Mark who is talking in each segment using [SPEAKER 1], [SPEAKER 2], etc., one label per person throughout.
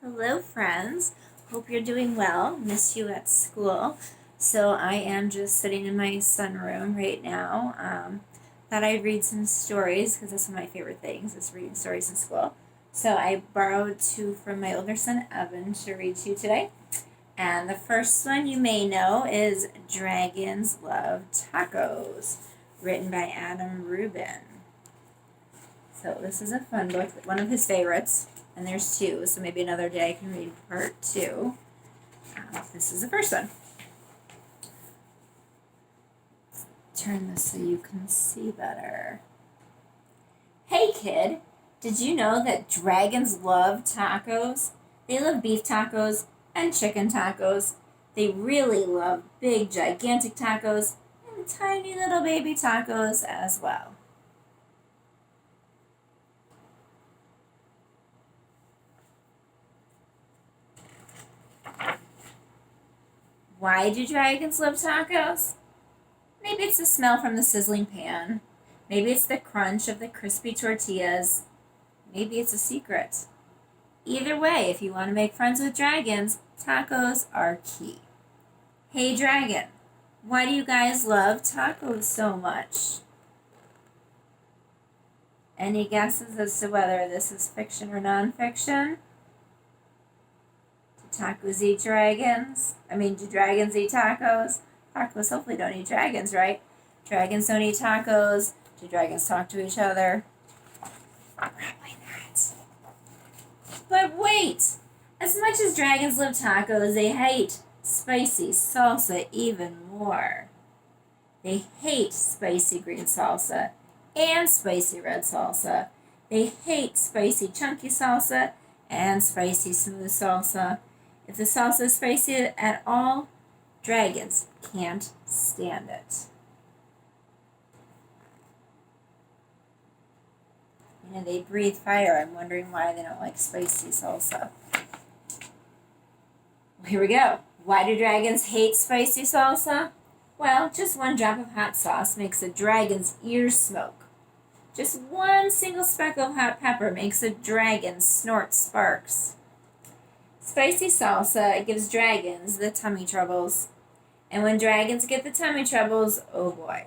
[SPEAKER 1] Hello, friends. Hope you're doing well. Miss you at school. So I am just sitting in my sunroom right now. Thought I'd read some stories because that's one of my favorite things is reading stories in school. So I borrowed two from my older son Evan to read to you today. And the first one you may know is Dragons Love Tacos, written by Adam Rubin. So this is a fun book, one of his favorites. And there's two, so maybe another day I can read part two. This is the first one. Turn this so you can see better. Hey kid, did you know that dragons love tacos? They love beef tacos and chicken tacos. They really love big, gigantic tacos and tiny little baby tacos as well. Why do dragons love tacos? Maybe it's the smell from the sizzling pan. Maybe it's the crunch of the crispy tortillas. Maybe it's a secret. Either way, if you want to make friends with dragons, tacos are key. Hey dragon, why do you guys love tacos so much? Any guesses as to whether this is fiction or nonfiction? Do tacos eat dragons? Do dragons eat tacos? Tacos hopefully don't eat dragons, right? Dragons don't eat tacos. Do dragons talk to each other? Probably not. But wait! As much as dragons love tacos, they hate spicy salsa even more. They hate spicy green salsa and spicy red salsa. They hate spicy chunky salsa and spicy smooth salsa. If the salsa is spicy at all, dragons can't stand it. They breathe fire. I'm wondering why they don't like spicy salsa. Here we go. Why do dragons hate spicy salsa? Well, just one drop of hot sauce makes a dragon's ears smoke. Just one single speck of hot pepper makes a dragon snort sparks. Spicy salsa gives dragons the tummy troubles. And when dragons get the tummy troubles, oh boy.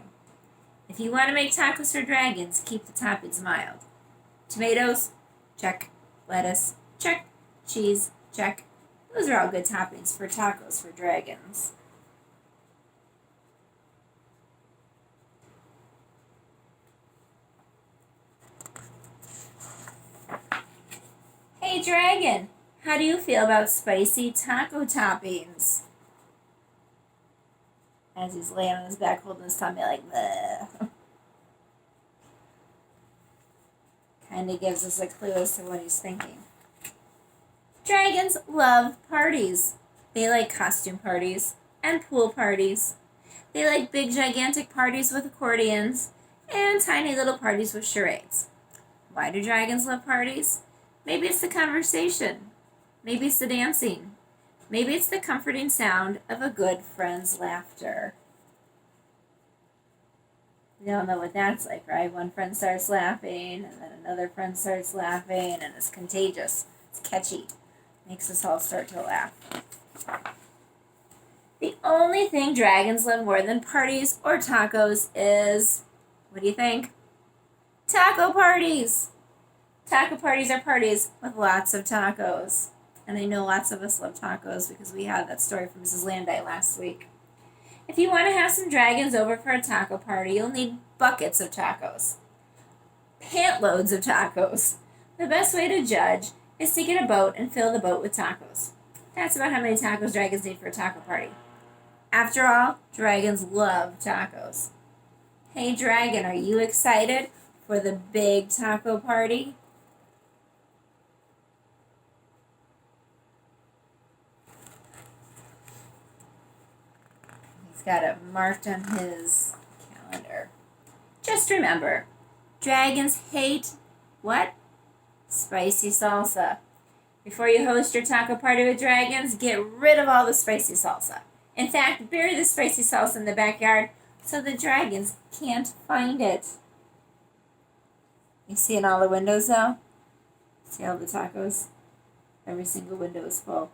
[SPEAKER 1] If you want to make tacos for dragons, keep the toppings mild. Tomatoes, check. Lettuce, check. Cheese, check. Those are all good toppings for tacos for dragons. Hey dragon, how do you feel about spicy taco toppings? As he's laying on his back holding his tummy like bleh. Kind of gives us a clue as to what he's thinking. Dragons love parties. They like costume parties and pool parties. They like big gigantic parties with accordions and tiny little parties with charades. Why do dragons love parties? Maybe it's the conversation. Maybe it's the dancing. Maybe it's the comforting sound of a good friend's laughter. You all know what that's like, right? One friend starts laughing, and then another friend starts laughing, and it's contagious. It's catchy. Makes us all start to laugh. The only thing dragons love more than parties or tacos is, what do you think? Taco parties! Taco parties are parties with lots of tacos. And I know lots of us love tacos because we had that story from Mrs. Landai last week. If you want to have some dragons over for a taco party, you'll need buckets of tacos. Pant loads of tacos. The best way to judge is to get a boat and fill the boat with tacos. That's about how many tacos dragons need for a taco party. After all, dragons love tacos. Hey dragon, are you excited for the big taco party? He's got it marked on his calendar. Just remember, dragons hate what? Spicy salsa. Before you host your taco party with dragons, get rid of all the spicy salsa. In fact, bury the spicy salsa in the backyard so the dragons can't find it. You see in all the windows though? See all the tacos? Every single window is full.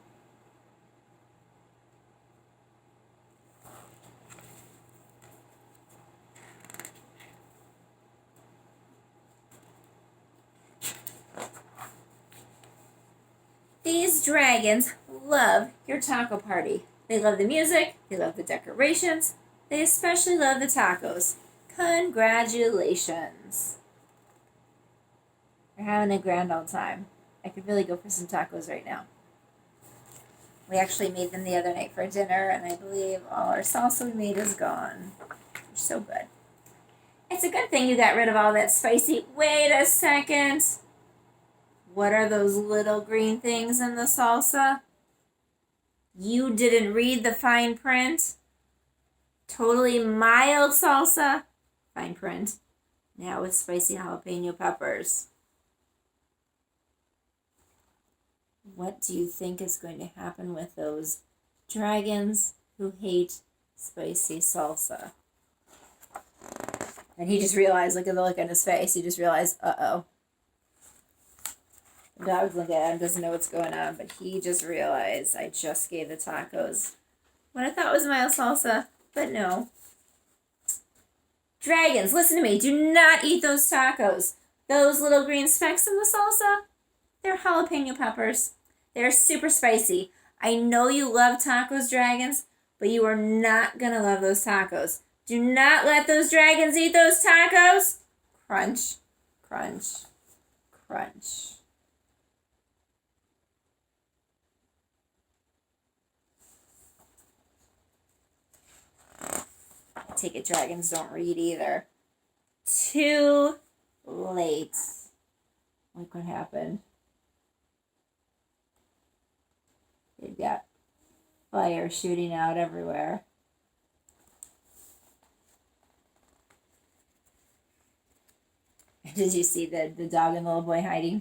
[SPEAKER 1] These dragons love your taco party. They love the music, they love the decorations, they especially love the tacos. Congratulations. We're having a grand old time. I could really go for some tacos right now. We actually made them the other night for dinner, and I believe all our salsa we made is gone. They're so good. It's a good thing you got rid of all that spicy. Wait a second. What are those little green things in the salsa? You didn't read the fine print? Totally mild salsa. Fine print. Now with spicy jalapeno peppers. What do you think is going to happen with those dragons who hate spicy salsa? And he just realized, look at the look on his face, he just realized, uh-oh. The dog's looking at him, doesn't know what's going on, but he just realized I just gave the tacos what I thought was mild salsa, but no. Dragons, listen to me. Do not eat those tacos. Those little green specks in the salsa, they're jalapeno peppers. They're super spicy. I know you love tacos, dragons, but you are not going to love those tacos. Do not let those dragons eat those tacos. Crunch, crunch, crunch. I take it dragons don't read either. Too late. Look what happened. They've got fire shooting out everywhere. Did you see the dog and the little boy hiding?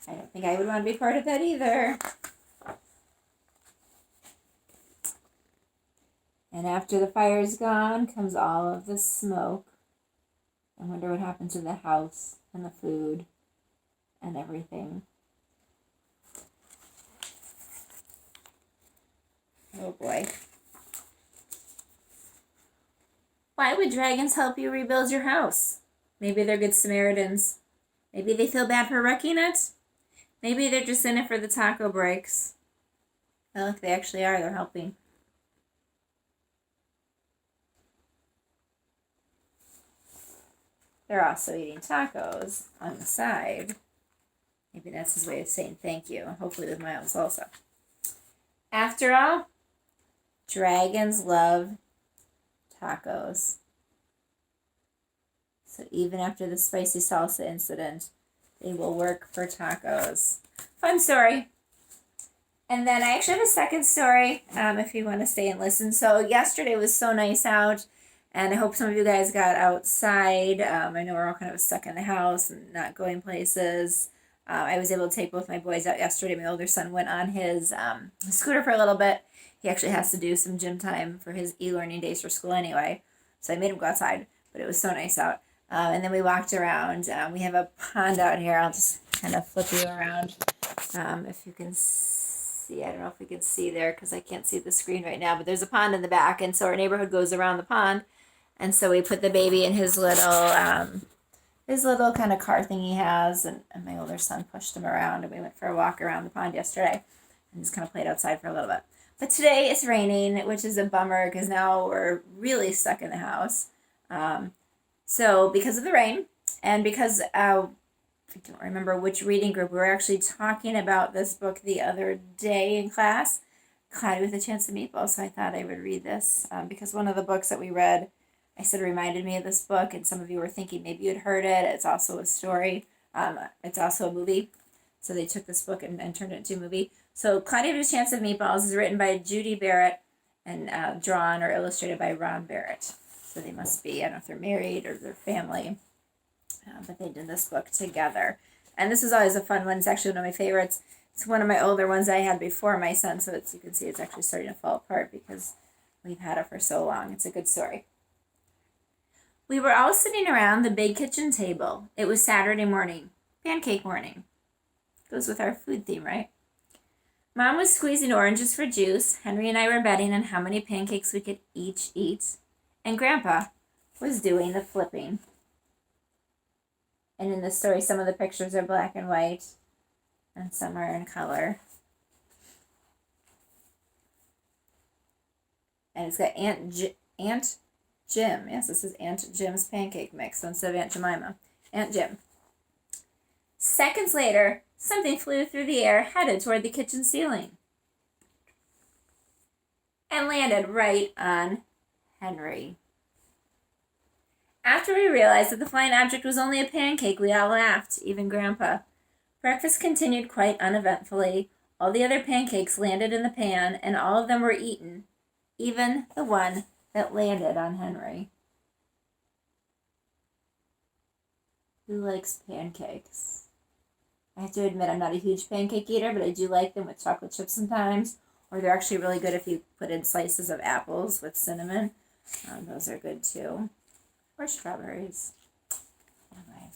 [SPEAKER 1] I don't think I would want to be part of that either. And after the fire's gone comes all of the smoke. I wonder what happened to the house and the food and everything. Oh boy. Why would dragons help you rebuild your house? Maybe they're good Samaritans. Maybe they feel bad for wrecking it. Maybe they're just in it for the taco breaks. Well, if they actually are, they're helping. They're also eating tacos on the side. Maybe that's his way of saying thank you, hopefully with my own salsa. After all, dragons love tacos. So even after the spicy salsa incident, they will work for tacos. Fun story. And then I actually have a second story if you want to stay and listen. So yesterday was so nice out, and I hope some of you guys got outside. I know we're all kind of stuck in the house and not going places. I was able to take both my boys out yesterday. My older son went on his scooter for a little bit. He actually has to do some gym time for his e-learning days for school anyway. So I made him go outside, but it was so nice out. And then we walked around. We have a pond out here. I'll just kind of flip you around if you can see. I don't know if we can see there because I can't see the screen right now, but there's a pond in the back. And so our neighborhood goes around the pond. And so we put the baby in his little kind of car thing he has. And my older son pushed him around. And we went for a walk around the pond yesterday and just kind of played outside for a little bit. But today it's raining, which is a bummer because now we're really stuck in the house. So because of the rain and because I don't remember which reading group, we were actually talking about this book the other day in class, Cloudy with a Chance of Meatballs. So I thought I would read this because one of the books that we read, I said reminded me of this book, and some of you were thinking maybe you'd heard it. It's also a story. It's also a movie. So they took this book and turned it into a movie. So Cloudy with a Chance of Meatballs is written by Judy Barrett and drawn or illustrated by Ron Barrett. So they must be, I don't know if they're married or their family, but they did this book together. And this is always a fun one. It's actually one of my favorites. It's one of my older ones I had before my son, so you can see it's actually starting to fall apart because we've had it for so long. It's a good story. We were all sitting around the big kitchen table. It was Saturday morning, pancake morning. Goes with our food theme, right? Mom was squeezing oranges for juice. Henry and I were betting on how many pancakes we could each eat. And Grandpa was doing the flipping. And in the story, some of the pictures are black and white, and some are in color. And it's got Aunt Jim. Yes, this is Aunt Jim's pancake mix instead of Aunt Jemima. Aunt Jim. Seconds later, something flew through the air, headed toward the kitchen ceiling, and landed right on Henry. After we realized that the flying object was only a pancake, we all laughed, even Grandpa. Breakfast continued quite uneventfully. All the other pancakes landed in the pan, and all of them were eaten, even the one that landed on Henry. Who likes pancakes? I have to admit I'm not a huge pancake eater, but I do like them with chocolate chips sometimes, or they're actually really good if you put in slices of apples with cinnamon. Those are good too. Or strawberries. Anyway.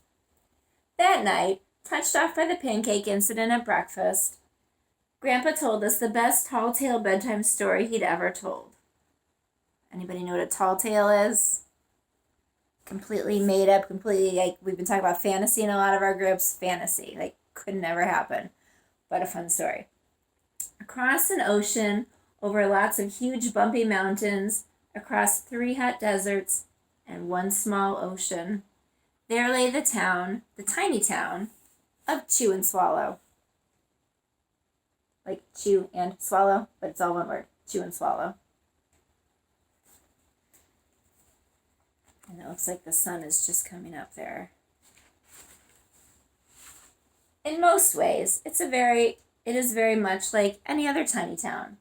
[SPEAKER 1] That night, touched off by the pancake incident at breakfast, Grandpa told us the best tall tale bedtime story he'd ever told. Anybody know what a tall tale is? Completely made up, completely, like, we've been talking about fantasy in a lot of our groups. Fantasy, like, could never happen, but a fun story. Across an ocean, over lots of huge bumpy mountains, across 3 hot deserts and 1 small ocean, there lay the tiny town of Chew and Swallow. Like chew and swallow, but it's all one word, Chew and Swallow. And it looks like the sun is just coming up there. In most ways, it is very much like any other tiny town.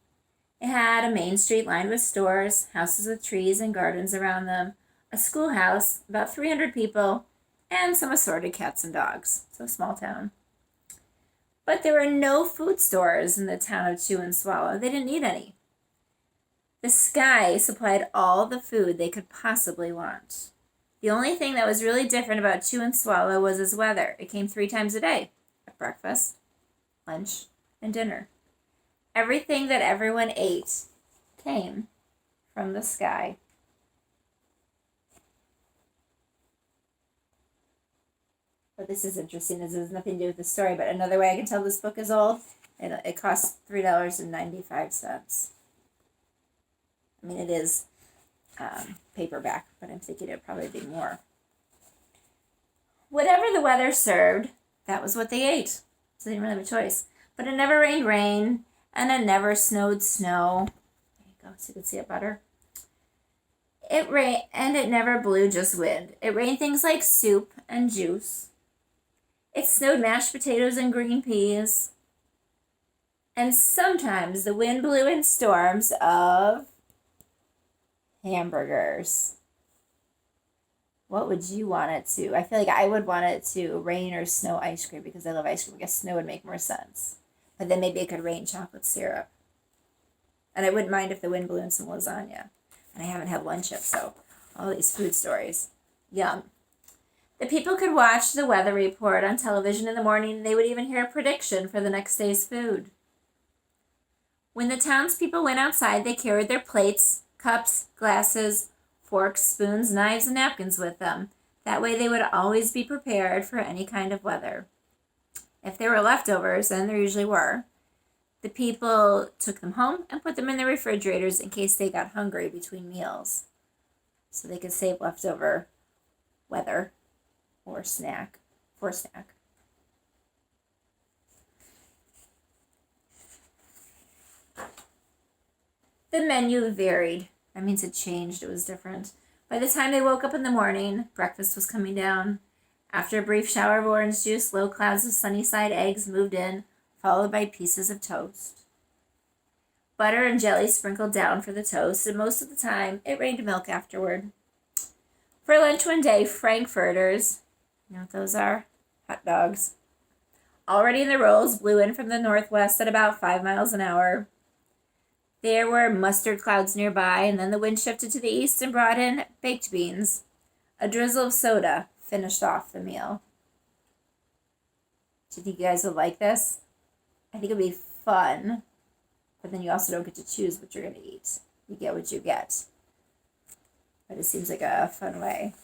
[SPEAKER 1] It had a main street lined with stores, houses with trees and gardens around them, a schoolhouse, about 300 people, and some assorted cats and dogs. So a small town. But there were no food stores in the town of Chew and Swallow. They didn't need any. The sky supplied all the food they could possibly want. The only thing that was really different about Chew and Swallow was its weather. It came 3 times a day. At breakfast, lunch, and dinner. Everything that everyone ate came from the sky. But this is interesting. This has nothing to do with the story, but another way I can tell this book is old, it costs $3.95. I mean, it is paperback, but I'm thinking it'd probably be more. Whatever the weather served, that was what they ate. So they didn't really have a choice. But it never rained rain, and it never snowed snow. There you go, so you can see it better. It rained, and it never blew just wind. It rained things like soup and juice. It snowed mashed potatoes and green peas. And sometimes the wind blew in storms of hamburgers. What would you want it to? I feel like I would want it to rain or snow ice cream because I love ice cream. I guess snow would make more sense. But then maybe it could rain chocolate syrup. And I wouldn't mind if the wind blew in some lasagna. And I haven't had lunch yet, so all these food stories. Yum. The people could watch the weather report on television in the morning, and they would even hear a prediction for the next day's food. When the townspeople went outside, they carried their plates, cups, glasses, forks, spoons, knives, and napkins with them. That way they would always be prepared for any kind of weather. If there were leftovers, and there usually were, the people took them home and put them in the refrigerators in case they got hungry between meals. So they could save leftover weather or snack for snack. The menu varied. That means it changed. It was different. By the time they woke up in the morning, breakfast was coming down. After a brief shower of orange juice, low clouds of sunny side eggs moved in, followed by pieces of toast. Butter and jelly sprinkled down for the toast, and most of the time, it rained milk afterward. For lunch one day, frankfurters, you know what those are? Hot dogs. Already in the rolls, blew in from the northwest at about 5 miles an hour. There were mustard clouds nearby, and then the wind shifted to the east and brought in baked beans. A drizzle of soda finished off the meal. Do you think you guys would like this? I think it'd be fun, but then you also don't get to choose what you're going to eat. You get what you get. But it seems like a fun way.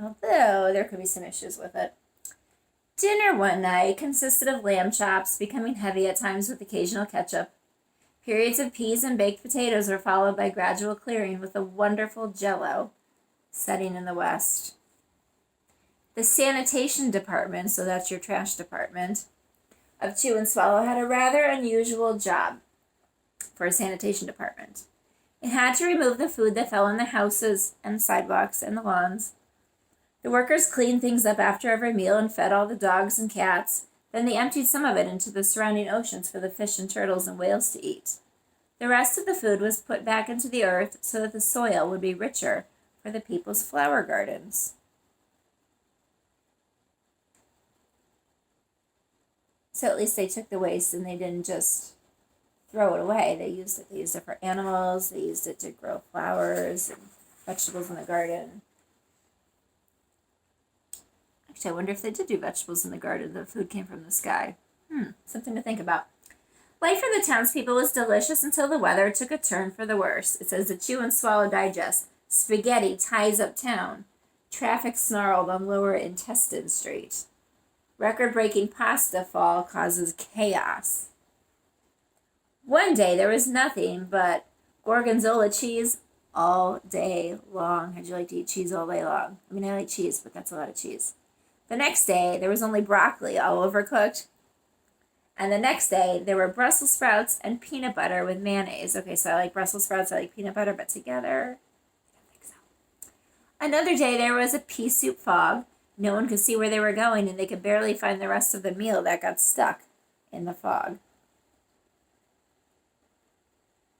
[SPEAKER 1] Although there could be some issues with it. Dinner one night consisted of lamb chops, becoming heavy at times with occasional ketchup. Periods of peas and baked potatoes were followed by gradual clearing with a wonderful jello setting in the west. The sanitation department, so that's your trash department, of Chew and Swallow had a rather unusual job for a sanitation department. It had to remove the food that fell on the houses and sidewalks and the lawns. The workers cleaned things up after every meal and fed all the dogs and cats. Then they emptied some of it into the surrounding oceans for the fish and turtles and whales to eat. The rest of the food was put back into the earth so that the soil would be richer for the people's flower gardens. So at least they took the waste and they didn't just throw it away. They used it. They used it for animals. They used it to grow flowers and vegetables in the garden. Actually, I wonder if they did do vegetables in the garden. The food came from the sky. Something to think about. Life for the townspeople was delicious until the weather took a turn for the worse. It says the Chew and Swallow Digest. Spaghetti ties up town. Traffic snarled on Lower Intestine Street. Record-breaking pasta fall causes chaos. One day there was nothing but gorgonzola cheese all day long. How'd you like to eat cheese all day long? I mean, I like cheese, but that's a lot of cheese. The next day there was only broccoli, all overcooked. And the next day there were Brussels sprouts and peanut butter with mayonnaise. Okay, so I like Brussels sprouts, I like peanut butter, but together, I don't think so. Another day there was a pea soup fog. No one could see where they were going, and they could barely find the rest of the meal that got stuck in the fog.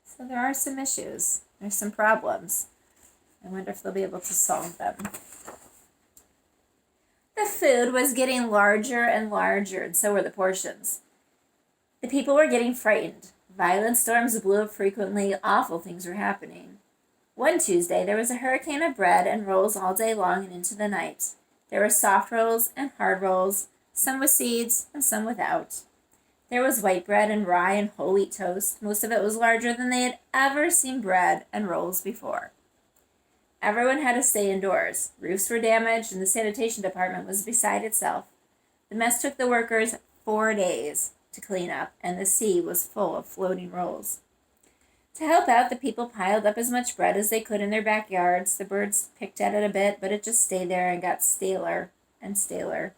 [SPEAKER 1] So there are some issues. There's some problems. I wonder if they'll be able to solve them. The food was getting larger and larger, and so were the portions. The people were getting frightened. Violent storms blew up frequently. Awful things were happening. One Tuesday, there was a hurricane of bread and rolls all day long and into the night. There were soft rolls and hard rolls, some with seeds and some without. There was white bread and rye and whole wheat toast. Most of it was larger than they had ever seen bread and rolls before. Everyone had to stay indoors. Roofs were damaged and the sanitation department was beside itself. The mess took the workers 4 days to clean up, and the sea was full of floating rolls. To help out, the people piled up as much bread as they could in their backyards. The birds picked at it a bit, but it just stayed there and got staler and staler.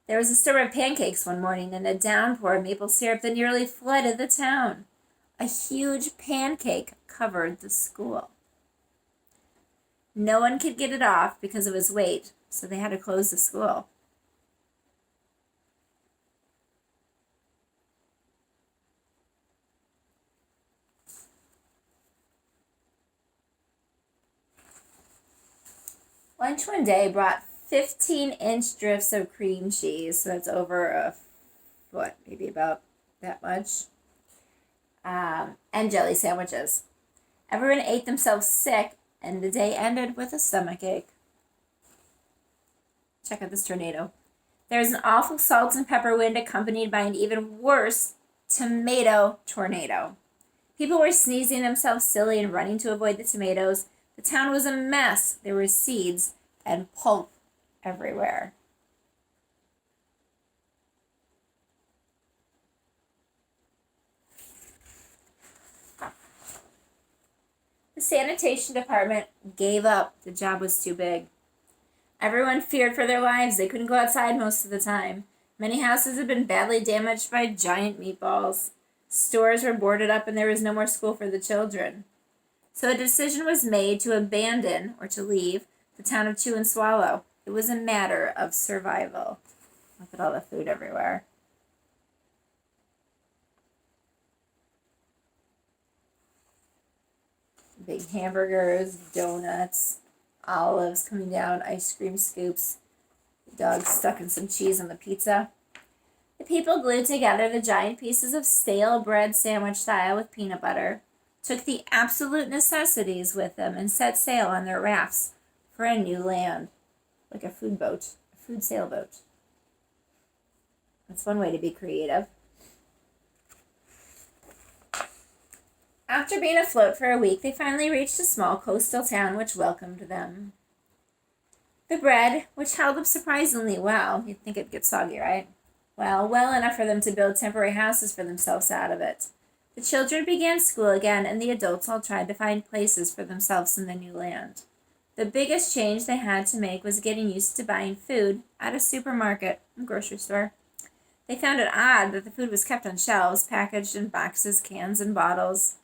[SPEAKER 1] There was a storm of pancakes one morning and a downpour of maple syrup that nearly flooded the town. A huge pancake covered the school. No one could get it off because of its weight, so they had to close the school. Lunch one day brought 15-inch drifts of cream cheese, so that's over a foot, maybe about that much, and jelly sandwiches. Everyone ate themselves sick, and the day ended with a stomachache. Check out this tornado. There was an awful salt and pepper wind accompanied by an even worse tomato tornado. People were sneezing themselves silly and running to avoid the tomatoes. The town was a mess. There were seeds and pulp everywhere. The sanitation department gave up. The job was too big. Everyone feared for their lives. They couldn't go outside most of the time. Many houses had been badly damaged by giant meatballs. Stores were boarded up and there was no more school for the children. So a decision was made to abandon, or to leave, the town of Chew and Swallow. It was a matter of survival. Look at all the food everywhere. Big hamburgers, donuts, olives coming down, ice cream scoops, dogs stuck in some cheese on the pizza. The people glued together the giant pieces of stale bread sandwich style with peanut butter, took the absolute necessities with them, and set sail on their rafts for a new land, like a food boat, a food sailboat. That's one way to be creative. After being afloat for a week, they finally reached a small coastal town which welcomed them. The bread, which held up surprisingly well, you'd think it'd get soggy, right? Well enough for them to build temporary houses for themselves out of it. The children began school again, and the adults all tried to find places for themselves in the new land. The biggest change they had to make was getting used to buying food at a supermarket and grocery store. They found it odd that the food was kept on shelves, packaged in boxes, cans, and bottles.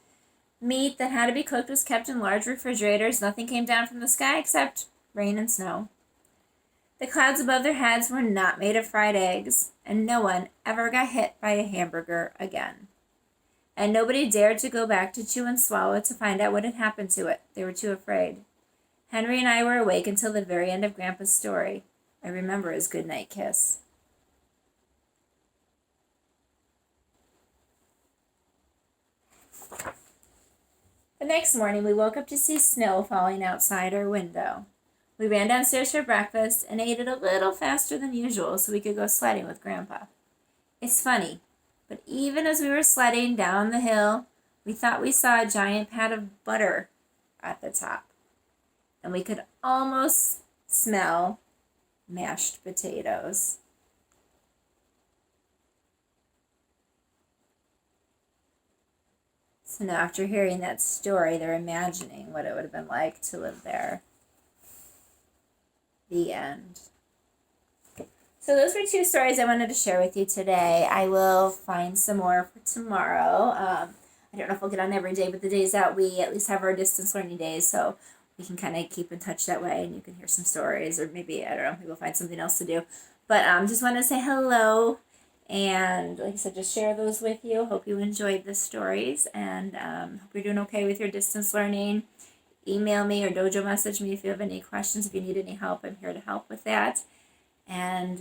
[SPEAKER 1] Meat that had to be cooked was kept in large refrigerators. Nothing came down from the sky except rain and snow. The clouds above their heads were not made of fried eggs, and no one ever got hit by a hamburger again. And nobody dared to go back to Chew and Swallow to find out what had happened to it. They were too afraid. Henry and I were awake until the very end of Grandpa's story. I remember his goodnight kiss. The next morning, we woke up to see snow falling outside our window. We ran downstairs for breakfast and ate it a little faster than usual so we could go sledding with Grandpa. It's funny, but even as we were sledding down the hill, we thought we saw a giant pat of butter at the top. And we could almost smell mashed potatoes. So now after hearing that story, they're imagining what it would have been like to live there. The end. So those were 2 stories I wanted to share with you today. I will find some more for tomorrow. I don't know if we'll get on every day, but the days that we at least have our distance learning days, so we can kind of keep in touch that way, and you can hear some stories, or maybe, I don't know, maybe we'll find something else to do. But just want to say hello, and like I said, just share those with you. Hope you enjoyed the stories, and hope you're doing okay with your distance learning. Email me or dojo message me if you have any questions. If you need any help, I'm here to help with that. And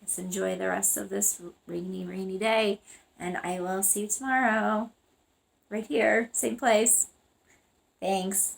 [SPEAKER 1] let's enjoy the rest of this rainy day. And I will see you tomorrow. Right here, same place. Thanks.